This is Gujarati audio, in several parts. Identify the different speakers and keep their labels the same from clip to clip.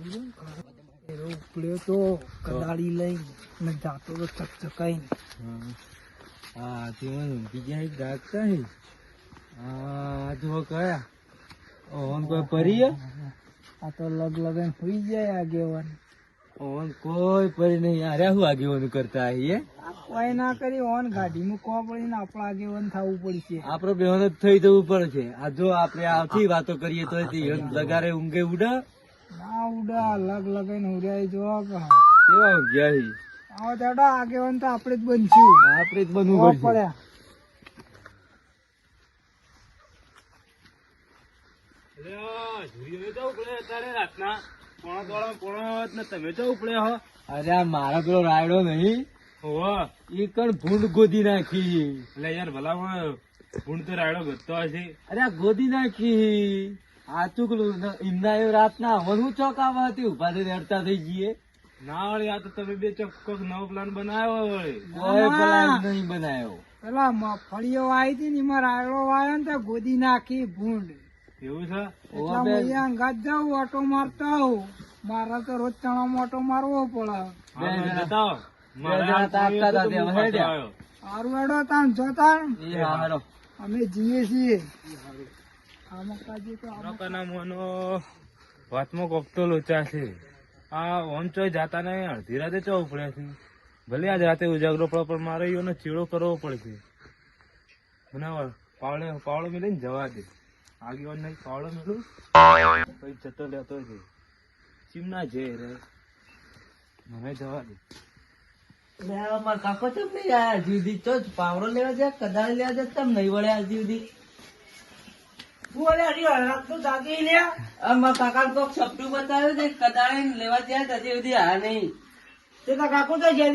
Speaker 1: ઉપડ્યો તો કદાળી લઈને જાતો તો ચકચકાઈને.
Speaker 2: હા તે બીજા જાગતા હે. હા જો કયા ઓન કોઈ પરી
Speaker 1: આ તો લગ લગન હોઈ જાય આગેવાન.
Speaker 2: ઓન કોઈ પરી નહીં. અરે શું આગેવાનું કરતા હે?
Speaker 1: કોઈ ના કરી ઓન ગાડી મૂકવા પડી ને આપડે આગેવાન થવું પડશે.
Speaker 2: આપડે બેહોન જ થઈ જવું પડશે. આ જો આપડે આવતી વાતો કરીએ તો લગારે ઊંઘે ઉડા
Speaker 1: ના ઉડા લગ લગન ઉડ્યા જો
Speaker 2: કેવા ગયા હી.
Speaker 1: આવો દાડા આગેવાન તો આપડે જ બનશું.
Speaker 2: આપડે જ બનવું પડશે.
Speaker 1: પડ્યા
Speaker 2: અરે આ મારા પેલો રાયડો નહીં એ કણ ભૂંડ ગોદી નાખી.
Speaker 3: એટલે યાર ભલામાં ભૂંડ તો રાયડો ગતો હશે.
Speaker 2: અરે આ ગોદી નાખી. આ ચૂકલું એમના એ રાત ના હું ચોક આવા હતી ઉભા થઈને રડતા થઈ જઈએ.
Speaker 3: ના વળી આ તો તમે બે ચોક્કસ નવો પ્લાન બનાવ્યો વળી.
Speaker 2: કોઈ પ્લાન નહીં બનાવ્યો.
Speaker 1: પેલા મફળીઓ આવી હતી ને એમાં રાયડો વાયો ને તો ગોદી નાખી ભૂંડ.
Speaker 3: એવું છે?
Speaker 1: એટલા મૈયા અંગાત જાઉં ઓટો મારતા આવું. મારા તો રોજ ચણા ઓટો મારવો પડે.
Speaker 3: હા, તો જતા આવો.
Speaker 2: બે જણા તાકતા હતા તે હવે હેડ્યા.
Speaker 3: આવ્યો.
Speaker 1: હારું હેડો તાન જોતા
Speaker 2: એ હારો.
Speaker 1: અમે જીએ છીએ. આમાં કાજી તો આમાં
Speaker 3: નકાના મોનો વાતમાં કોકતો લોચા છે. આ ઓન ચોય જાતા ને અડધી રાતે ચો ઉપડ્યા છે. ભલે આજ રાતે ઉજાગરો પડે પણ મારે એનો ચીડો કરવો પડશે. મને પાવડો મિલીને જવા દે. આગેવાન નહીં પાવડો મિલું પછી જતો લેતો છે. ચીમના છે રે મને જવા દે.
Speaker 2: મારા કાકો ચમ નહીં આયા હજી સુધી? ચો પાવડો લેવા જાય કદાળી લેવા જાય ચમ નહીં વળ્યા હજી સુધી? મારા કાકા કોક સપનું બતાવ્યું છે કદાળી લેવા જાય હજી સુધી આ નહીં.
Speaker 1: કાકો તો છે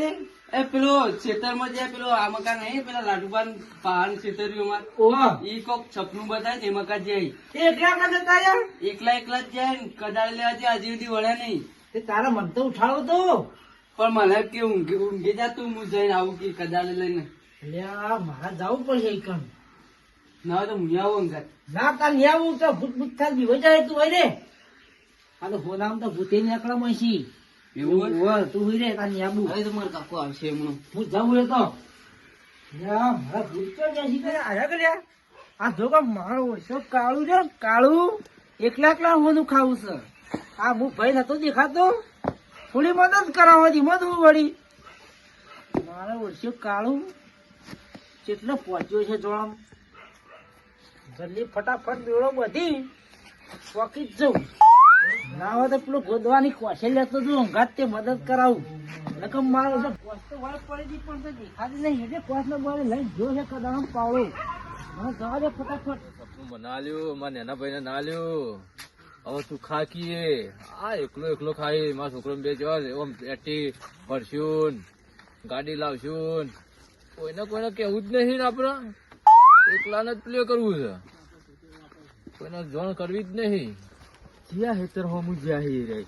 Speaker 2: એ પેલો ખેતરમાં જાય પેલો આ મકાન નહીં પેલા લાડુબાન પહાડ ખેતરીઓમાં ઈ કોક સપનું બતાવે એ મકાન જાય એકલા એકલા જ જાય ને કદાળી લેવા જાય હજી સુધી વળ્યા નહીં.
Speaker 1: તારા મન તો ઉઠાડો તો
Speaker 2: પણ મને કે ઊંઘી જાતું હું જઈને આવું કે કદાળી લઈને.
Speaker 1: મારા જવું પડશે એકણ.
Speaker 2: ના તો હું આવું અંગાત.
Speaker 1: ના તાર નહીં આવું તો ભૂત ભૂત થાય બીવો જાય તું હોય રે. આ તો હોનામ તો ભૂતે નીકળવા છી.
Speaker 2: એવું હોય?
Speaker 1: તું હોય રે તાર નહીં આવું.
Speaker 2: હવે તો મારા કાકો આવશે હમણાં.
Speaker 1: હું જવું રે તો મારા ભૂત તો જ્યાં કરે આયા કર્યા. આ જો કે મારો ઓછો કાળું છે કાળું એકલા એકલા હોનું ખાવું છે. આ હું ભાઈ નતો દેખાતો થોડી મદદ કરાવવાની મત હું વળી. મારો ઓછો કાળું કેટલો પહોંચ્યો છે જોડમ. જલ્દી ફટાફટ દોડો બધી ચોકી જ જવું. ના હોય તો પેલું ગોદવાની કોશે લેતો છું અંગાત તે મદદ કરાવું. નકમ મારો કોશ તો વાળ પડી ગઈ પણ તો દેખાતી નહીં એટલે કોશ ને બોલે લઈને જો છે કદામ પાવડો મને જવા દે ફટાફટ.
Speaker 2: સપનું ના લ્યું મારા નેના ભાઈ ને ના લ્યું. હવે તું ખાકીએ આ એકલો એકલો ખાઈ મારા છોકરો બે જવા ઓમ પેટી ફરશું ગાડી લાવશું કોઈને કેવું જ નહીં ને આપડે એકલાને જ પ્લે કરવું છે. કોઈને જોણ કરવી જ નહીં. જ્યાં હેતર હોમું જ્યાં હી રે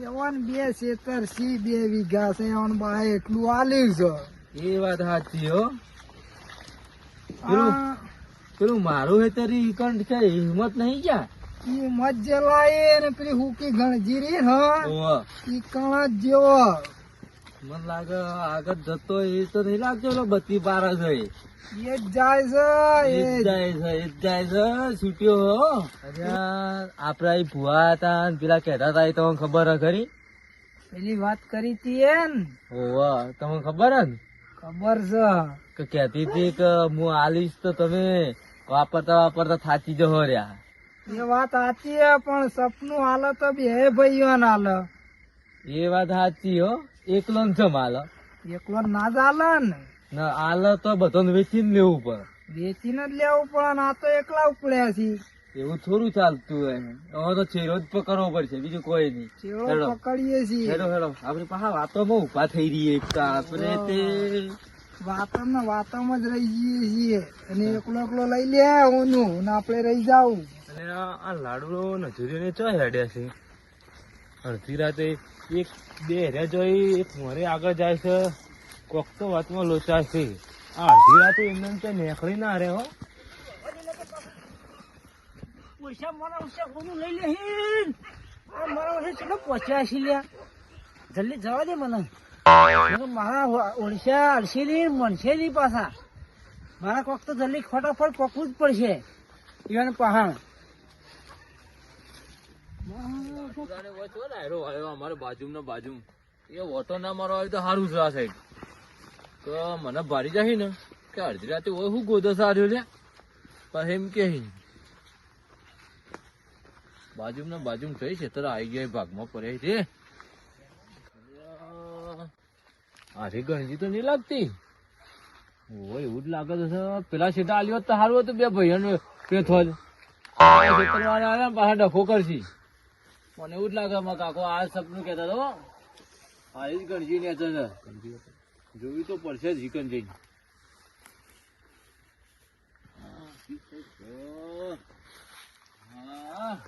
Speaker 1: એવન બે ખેતર સી 2 વીઘા છે એવન બા એટલું આલ્યું છે.
Speaker 2: એ વાત સાચી હો.
Speaker 1: આ
Speaker 2: પેલું મારું હેતર ઈકંઠ છે હિંમત નહીં ક્યાં
Speaker 1: ઈ મત જલાય ને પેલી હુકી ગણજીરી હ ઈ કણ જ જેવો.
Speaker 2: મને લાગે આગળ જતો એ તો નહીં લાગતો પેલો બત્તી પાર છે
Speaker 1: એ જ જાય છે
Speaker 2: એ જ જાય છે છૂટ્યો હો. આપડા ભુવા હતા ને પેલા કહેતા હતા એ તમને ખબર હે ખરી?
Speaker 1: પેલી વાત કરી તી એન
Speaker 2: ઓવા તમને ખબર હે ને?
Speaker 1: ખબર છે
Speaker 2: કે કહેતી હતી કે હું આલીશ તો તમે વાપરતા થાચી જહો રહ્યા.
Speaker 1: એ વાત સાચી હે પણ સપનું હાલે તો બે ભાઈઓ હાલે.
Speaker 2: એ વાત સાચી હો. એકલો ને છે માલ
Speaker 1: એકલો ના જ હાલે ને.
Speaker 2: ના આલ તો બધો વેચીને લેવું પડે.
Speaker 1: વેચીને જ લેવું પડે ને આ તો એકલા ઉપડ્યા છે.
Speaker 2: એવું થોડું ચાલતું હોય. હવે તો ચેરો જ પકડવો પડશે બીજું કોઈ નહીં.
Speaker 1: ચેડો પકડીએ છીએ.
Speaker 2: હેડો આપડે પાછા વાતોમાં ઉભા થઈ રહીએ એક તો આપણે તે
Speaker 1: વાતોમાં જ રહી જઈએ છીએ અને એકલો એકલો લઈ લે ઓનું ને આપડે રહી જાવ.
Speaker 3: અને આ લાડુડો નજરીને ચો હેડ્યા છે અડધી રાતે. એક બે હેર્યા જોઈ એક મોરે આગળ જાય છે. કોક તો વાતમાં લોચા છે. આ અડધી રાતે એમને તો નેકળી ના રે હો.
Speaker 1: પૈસા મારા ઓછા ઓનું લઈ લે મારો આપણે ચલો પહોંચ્યા છીએ લ્યા જલ્દી જવા દે મને નકર મારા ઓડિશા અલસીની મનશે નહીં પાછા મારા કોક તો જલ્દી ફટાફટ પકવું જ પડશે ઈવન પહાણ
Speaker 2: અમારે બાજુ એ ઓટો ના મારો આવ્યો તો સારું છે આ સાઈડ તો મને ભારી જાય ને કે અડધી રાતે હોય હું ગોદો સાર્યો લે પણ એમ કે બાજુ થઈ છે તરા આવી ગયા ભાગમાં પડ્યા છે અરે ગણજી તો નહીં લાગતી ઓ એવું જ લાગે છે પેલા સીટા આલ્યો તો સારું હતું બે ભાઈઓને પેથો જ પાછા ડખો કરશી મને એવું જ લાગે મારા કાકો આ સપનું કેતા હતો આ જ ગણજી ને છે જોયું તો પડશે જ ચિકન જઈને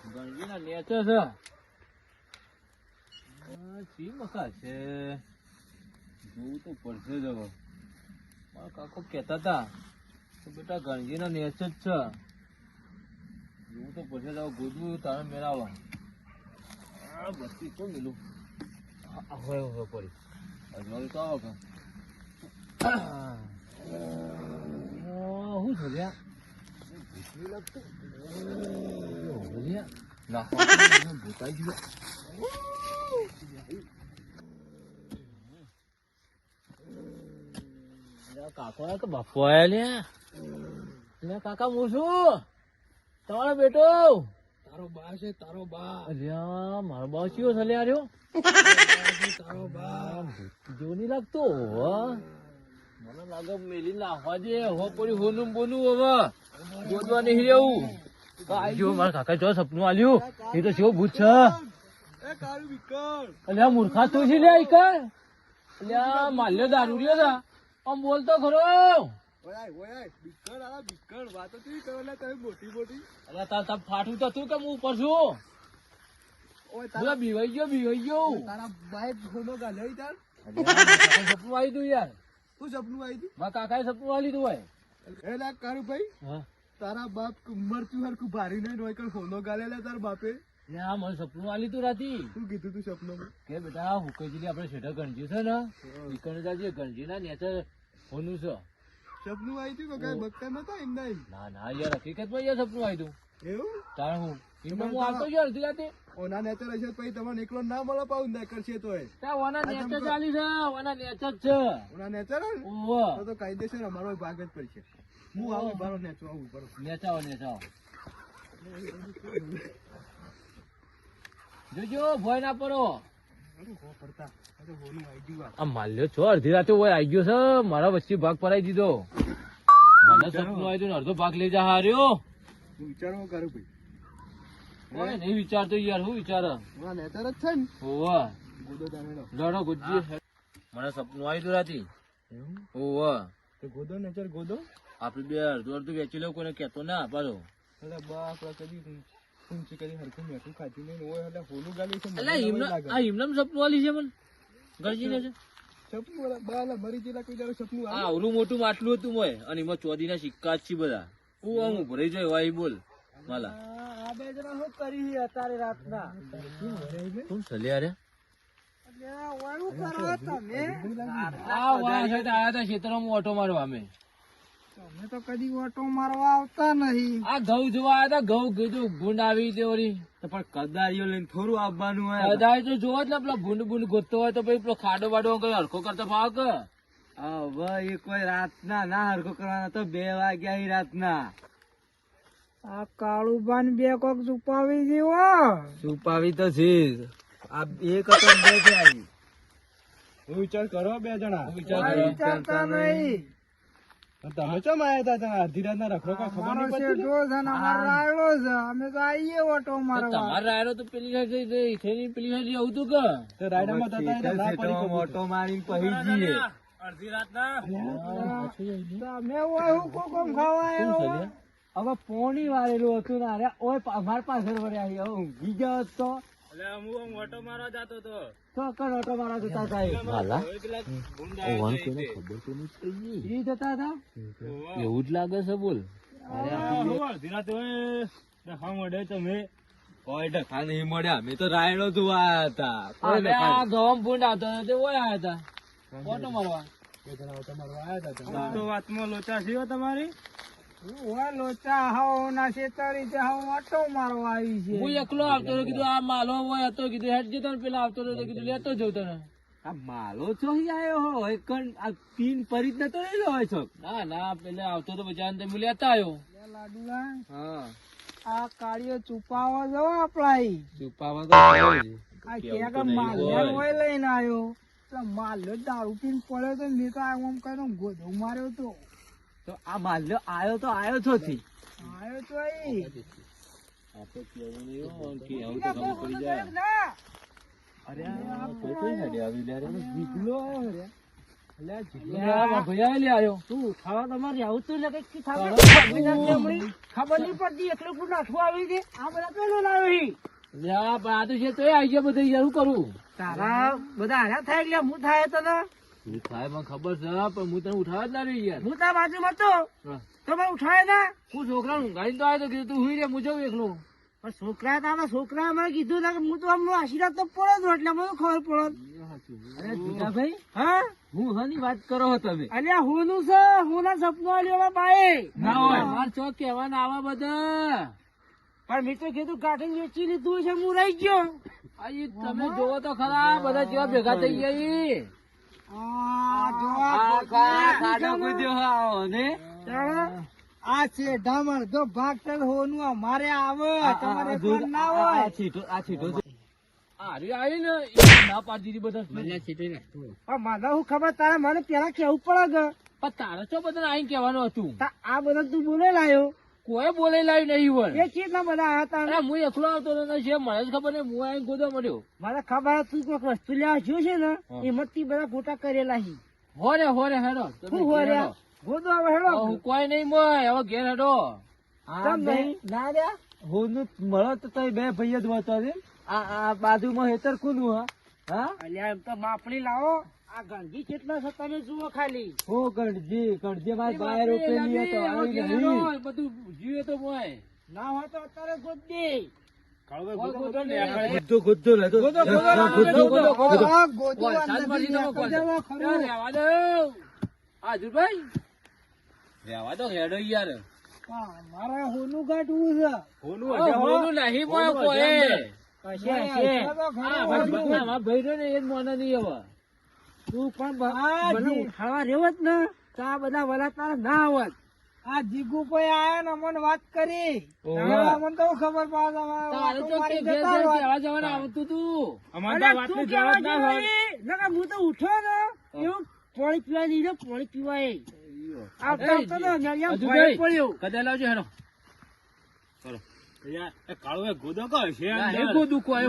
Speaker 2: ગણજી ના નેચર છે સી મકા છે જોવું તો પડશે જ હવે મારા કાકો કેતા હતા તો બેટા ગણજી ના નેચર જ છે જોવું તો પડશે જ હવે ગોદવું તારે મેળવવા બસ્તી તો મિલું હોય હોય પડી અજવાળું તો આવો શું છે લ્યા ભૂતની લાગતું ભૂતાઈ ગયું કાકો તો બાપુ આયા લે કાકા હું છું તમારો બેટો
Speaker 1: તારો બા છે તારો બા
Speaker 2: અલ્યા મારો બા ચિયો છે લ્યા રહ્યો
Speaker 1: તારો બા
Speaker 2: જો નહીં લાગતો મને લાગે મેલી નાખવા દે હવે પડી હોનું બોનું હવે ગોદવા નહીં રહેવું જો મારા કાકા જો સપનું આલ્યું એ તો શિવ ભૂત છે અલ્યા મૂર્ખા તું છે લે અલ્યા માલ્યો દારૂ રહ્યો છે આમ બોલતો ખરો ફાટું તો તું કેમ ઉપર છું બીવાઈ ગયો
Speaker 1: તારા બાઈક ફોટો ગાલ્યો તાર
Speaker 2: સપનું આવી તું યાર
Speaker 1: શું સપનું આવી તું
Speaker 2: મારા કાકાએ સપનું આલી તું હોય
Speaker 1: એલા કારું ભાઈ તારા બાપ મરચું હરખું ભારી નહીં હોય કણ ફોનો ગાલેલા તાર બાપે
Speaker 2: હા મને સપનું આલી તું રાતી
Speaker 1: શું કીધું તું સપનામાં
Speaker 2: કે બેટા હુકેજી આપડે છેટા ગણજી છે ને નીકળ જાય ગણજી ના નેચર હોનું છે
Speaker 1: સપનું આવી તું કઈ બગતા નતા એમ નહીં
Speaker 2: ના યાર હકીકતમાં યાર સપનું આવી તું
Speaker 1: એવું
Speaker 2: તાર હું એમાં હું આવતો જ અડધી રાતે
Speaker 1: ઓના નેચર હશે પછી તમને એકલો ના મળે પાઉં ના કરશે તો
Speaker 2: ત્યાં ઓના નેચર ચાલી છે ઓના નેચર છે
Speaker 1: ઓના નેચર
Speaker 2: ઓહો
Speaker 1: તો કાયદેસર અમારો ભાગ જ પડશે હું આવું બારો નેચો આવું બરો
Speaker 2: નેચાઓ જોજો ભય ના પડો આ માલ્યો છો અડધી રાતે હોય આવી ગયો છે મારા વચ્ચે ભાગ પડાવી દીધો મને સપનું આવ્યું અડધો ભાગ લઈ જા હાર્યો
Speaker 1: વિચારો કરું ભાઈ
Speaker 2: નહીં વિચારતો યાર હું વિચાર
Speaker 1: નેચર જ છે ને
Speaker 2: ઓવા
Speaker 1: ગોદો જામેલો
Speaker 2: લડો ગુજી મને સપનું આવ્યું રાતી ઓવા
Speaker 1: ગોદો નેચર ગોદો
Speaker 2: આપડે બે અડધું વેચી લેવું કોઈને કેતો ના પાડો
Speaker 1: એટલે બા કદી ઊંચી કરી હરખું મેઠું ખાતી નહીં હોય એટલે હોલું ગાલી છે
Speaker 2: એટલે આ હિમનામ સપનું આલી છે મને ગરજી ને છે
Speaker 1: સપનું બાલા મરી જેલા કોઈ દાડો સપનું
Speaker 2: આ ઓલું મોટું માટલું હતું મોય અને એમાં ચોદી ના સિક્કા જ છે બધા હું આમ ભરાઈ જાય વાય બોલ માલા
Speaker 1: આ બે જણા શું કરી અત્યારે રાતના
Speaker 2: શું સલ્યા રે
Speaker 1: વાળું કરો તમે
Speaker 2: આ વાય છે આયા તા ખેતરમાં ઓટો મારવા અમે
Speaker 1: તમે તો કદી ઓટો મારવા આવતા નહીં
Speaker 2: આ ઘઉં જોવા આયા તા ઘઉં કીધું ભૂંડ આવી દેવરી
Speaker 1: પણ કદારીઓ લઈને થોડું આવવાનું હોય
Speaker 2: કદાચ તો જોવો જ ને પેલા ભૂંડ ગોતતો હોય તો પછી પેલો ખાડો બાડો કઈ હરખો કરતો ભાવ કે
Speaker 1: હવે એ કોઈ રાતના ના હરખો કરવાના તો 2 વાગ્યા રાતના આ કાળુબાન બે કોક છુપાવી દેવો છુપાવી તો છે આ એક હતો બે છે આવી હું વિચાર કરો બે જણા વિચારતા નહીં તમે ચમ આયા હતા અડધી રાતના રખડો કા ખબર નહીં પડતી અમે તો આવીએ ઓટો મારવા
Speaker 2: તમારે રાયડો તો પેલી સાઈડ પેલી સાઈડ આવું તું કે
Speaker 1: રાયડામાં ઓટો મારીને પહી જઈએ
Speaker 2: અડધી રાતના
Speaker 1: તમે હું કોમ ખાવા હવે પોણી વાળેલું હતું ને અરે ઓય અમાર પાછળ વળ્યા ઊંઘી ગયો તો
Speaker 3: હું ઓટો મારવા જતો હતો
Speaker 1: તો કણ ઓટો મારવા જતા હતા એ જતા હતા
Speaker 2: એવું જ લાગે છે બોલ
Speaker 3: અડધી રાતે હોય મળે તમે
Speaker 2: કોઈ ડખા નહીં મળ્યા મેં તો રાયડો જોવા હતા કોઈ
Speaker 1: અમે
Speaker 2: ડખા
Speaker 1: આ ગોમ ભૂંડ આવતો હતો તે ઓય આયા હતા ઓટો મારવા
Speaker 3: તો વાતમાં લોચા છે હો તમારી
Speaker 1: હું એકલો આવતો હતો કીધું આ માલો હોય હતો કીધું હેડ જતો ને પેલા આવતો હતો કીધું લેતો જઉં તને
Speaker 2: આ માલો છો આવ્યો હોય આ પીન પરી જ નતો રહેલો હોય છો
Speaker 1: ના ના પેલે આવતો તો બજાર હું લેતા આવ્યો
Speaker 2: હા
Speaker 1: આ કાળીઓ છુપાવા જવો આપડા
Speaker 2: છુપાવા તો હોય જ.
Speaker 1: માલ્યો હોય લઈને આવ્યો માલ્યો દારૂ પીને પડ્યો તો મેં તો આમ કઈ ગોધો માર્યો તો
Speaker 2: તો આ માલ્યો આયો તો આયો છો થી
Speaker 1: આવ્યો તો અહીં.
Speaker 2: આપણે કેવું નહીં હો, કે આવું તો ખબર પડી જાય. અરે આ કોઈ કઈ હેડે આવી લે રે જીગલો આવ્યો રે
Speaker 1: ખબર નહીં પડતી એટલું બધું નાખવા આવી છે આ બધા પેલો લાવ્યો કરું તારા બધા હારા થાય એટલે હું થાય તને
Speaker 2: શું થાય મને ખબર છે પણ હું તને ઉઠાવ જ ના રહી યાર
Speaker 1: હું તારા બાજુમાં તો મને ઉઠાય ના
Speaker 2: હું છોકરા ઊંઘાડીને તો આવ્યો તો કીધું તું હુઈ રે હું જઉં એકલો
Speaker 1: પણ છોકરા મને કીધું ને કે હું તો અમને આશીર્વાદ તો પડે એટલે મને ખબર પડે
Speaker 2: અરે જીગાભાઈ
Speaker 1: હા
Speaker 2: હું હની વાત કરો છો તમે
Speaker 1: અલ્યા હોનું છે હોના સપનું આલ્યો બાએ
Speaker 2: ના હોય માર ચોક કહેવાના આવા બધા
Speaker 1: પણ મેં તો કીધું કાઢીને વેચી લીધું છે હું રહી ગયો
Speaker 2: અહીં તમે જોવો તો ખરા બધા જેવા ભેગા થઈ ગયા
Speaker 1: આ છે ડામર જો ભાગ તલ હોનું અમારે આવે તમારે પણ ના હોય
Speaker 2: ના પાડી દીધી બધા
Speaker 1: પણ મને હું ખબર તારે મને પેલા કેવું પડે
Speaker 2: પણ તારે ચો બધા આઈને કહેવાનું હતું
Speaker 1: કે આ બધા તું બોલે લાયો
Speaker 2: કોઈ બોલે લાવી નહીં હોય
Speaker 1: એ ચીજ ના બધા હતા
Speaker 2: અરે હું એકલો આવતો હતો ને જે મને જ ખબર નહીં હું આઈને ગોદો મળ્યો
Speaker 1: મને ખબર તું કોઈક વસ્તુ લેવા જો છે ને એમાં થી બધા ગોટા કરેલા છે
Speaker 2: હોરે હેડો
Speaker 1: શું હોર્યા ગોદો આવે હેડો
Speaker 2: કોઈ નહીં મોય હવે ઘેર હેડો
Speaker 1: કેમ નહીં ના રે
Speaker 2: હું મળો તો તઈ બે ભાઈ જ હોતો રે આ બાજુમાં હેતર કોનું હા
Speaker 1: અલ્યા એમ તો માપણી લાવો આ ગંજી કેટલા છે તમે જુઓ ખાલી
Speaker 2: હો ગણજી મારી બાય રોપેલી હતો આવી નહીં
Speaker 1: બધું જીવે તો મોય ના હોય તો અત્યારે ગોદી
Speaker 2: ગોદો લેતો આજુભાઈ રેવા દો હેડો યાર
Speaker 1: મારે હોનું ગાંઠવું છે
Speaker 2: હોનું નહીં મોય કોઈ
Speaker 1: ભાઈ ને એ મોને નહીં હવે તું પણ ખાવા રેવો જ ને તો આ બધા વલા તારા ના આવત આ જીગુ ભાઈ આયા ને અમને વાત કરી મને તો ખબર પડે હું તો ઉઠ્યો ને એવું પાણી પીવા દીધો પાણી પીવાય પડ્યો
Speaker 2: કદા લાવજો હેડો
Speaker 3: કાળો ગોદો કહે છે
Speaker 2: ગોદું કોઈ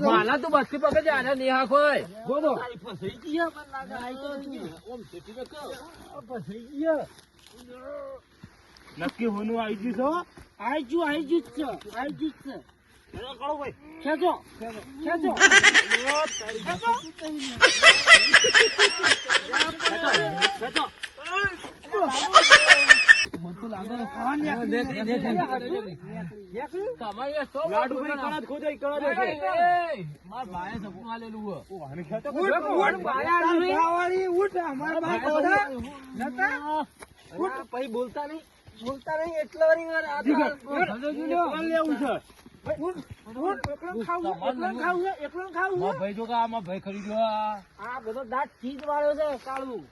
Speaker 2: માલા તું બસ્તી પકડ આને નિહાક હોય
Speaker 3: નક્કી હોનું આવી ગયું
Speaker 1: આઈ જુ છે ખેંચો ખેંચો
Speaker 2: પછી બોલતા નહીં
Speaker 1: એટલા
Speaker 2: લેવું છે ભાઈ જો આમાં ભાઈ ખરીદ્યો
Speaker 1: આ બધો દાંત ચીજ વાળો છે કાળું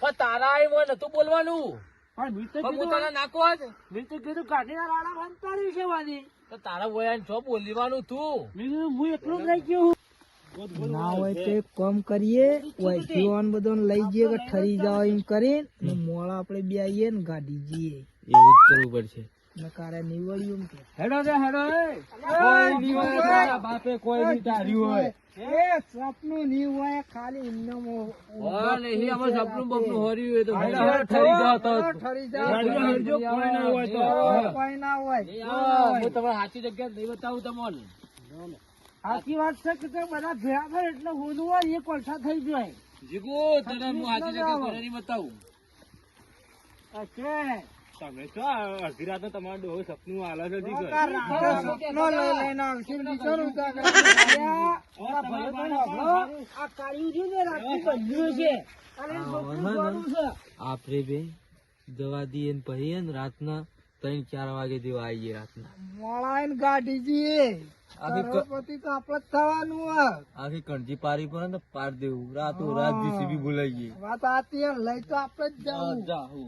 Speaker 2: પણ તારા આવી મને નતું બોલવાનું
Speaker 1: પણ મેં તો
Speaker 2: પણ હું તને નાખો જ
Speaker 1: મેં તો કીધું કાઢીના રાણા વંતારી છે વાદી
Speaker 2: તો તારા બોયા છો બોલવાનું તું
Speaker 1: મેં કીધું હું એટલું જ રહી ગયો ના હોય તો એક કામ કરીએ વૈસીવાન બધો લઈ જઈએ કે ઠરી જાવ એમ કરી મોડા આપડે બે આવીએ ને ગાડી જઈએ
Speaker 2: એવું જ કરવું પડશે
Speaker 1: નકારે નીવડ્યું કે
Speaker 2: હેડો રે હેડો કોઈ નીવડે તારા બાપે કોઈ ની ધાર્યું હોય
Speaker 1: એ સપનું નહીં હોય ખાલી ઇન્નમો
Speaker 2: નહીં અમાર સપનું બપનું હર્યું હોય તો ઠરી જાવ તો
Speaker 1: ઠરી
Speaker 2: કોઈ ના હોય તો
Speaker 1: કોઈ ના હોય
Speaker 2: હું તમારે સાચી જગ્યા નહીં બતાવું તમને
Speaker 1: સાચી વાત છે કે તે બધા ભેળા થાય એટલે હોનું હોય એ કોલસા થઈ જાય.
Speaker 2: જીગુ તને હું હાજી જગ્યા કોને બતાવું.
Speaker 1: અચ્છે.
Speaker 3: તમે છો અડધી રાતે તમારો ડોહો સપનું હાલે છે જીગર.
Speaker 1: સપનો લઈ લઈને આવશે બીચારું આ ભલે તો વાપરો. આ કાળિયું છે ને રાતથી બંધ્યું છે અને છોકરું જોવાનું છે.
Speaker 4: આપડે બે દવા દઈએ ને પછી ને રાતના 3-4 વાગે જેવા આવીએ રાતના.
Speaker 1: મોળાઈને ગાડીજી
Speaker 4: આખી
Speaker 1: કરોડપતિ તો આપડે જ થવાનું હોય.
Speaker 4: આખી કણજી પારી પર ને પાર દેવું રાતો રાત જીસીબી બોલાવીએ.
Speaker 1: વાત આતી લઈ તો આપડે જ જવું.
Speaker 4: જાહુ